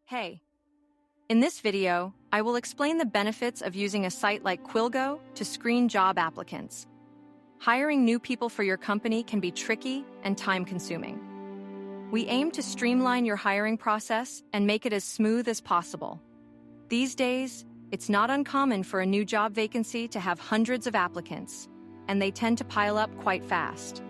Hey, in this video, I will explain the benefits of using a site like Quilgo to screen job applicants. Hiring new people for your company can be tricky and time-consuming. We aim to streamline your hiring process and make it as smooth as possible. These days, it's not uncommon for a new job vacancy to have hundreds of applicants, and they tend to pile up quite fast.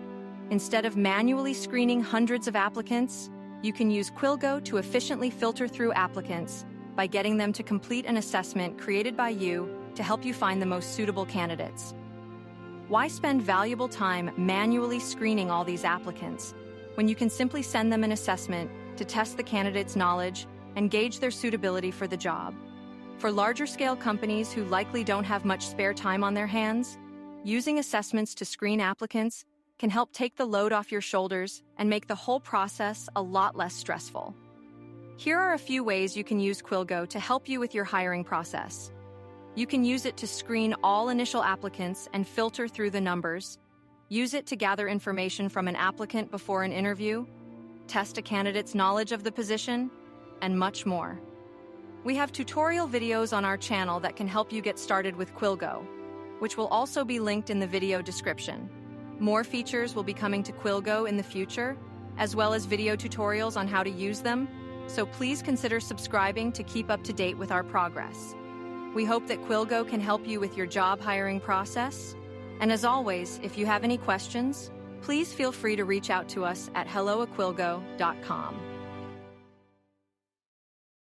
Instead of manually screening hundreds of applicants, you can use Quilgo to efficiently filter through applicants by getting them to complete an assessment created by you to help you find the most suitable candidates. Why spend valuable time manually screening all these applicants when you can simply send them an assessment to test the candidate's knowledge and gauge their suitability for the job? For larger-scale companies who likely don't have much spare time on their hands, using assessments to screen applicants can help take the load off your shoulders and make the whole process a lot less stressful. Here are a few ways you can use Quilgo to help you with your hiring process. You can use it to screen all initial applicants and filter through the numbers, use it to gather information from an applicant before an interview, test a candidate's knowledge of the position, and much more. We have tutorial videos on our channel that can help you get started with Quilgo, which will also be linked in the video description. More features will be coming to Quilgo in the future, as well as video tutorials on how to use them, so please consider subscribing to keep up to date with our progress. We hope that Quilgo can help you with your job hiring process. And as always, if you have any questions, please feel free to reach out to us at hello@quilgo.com.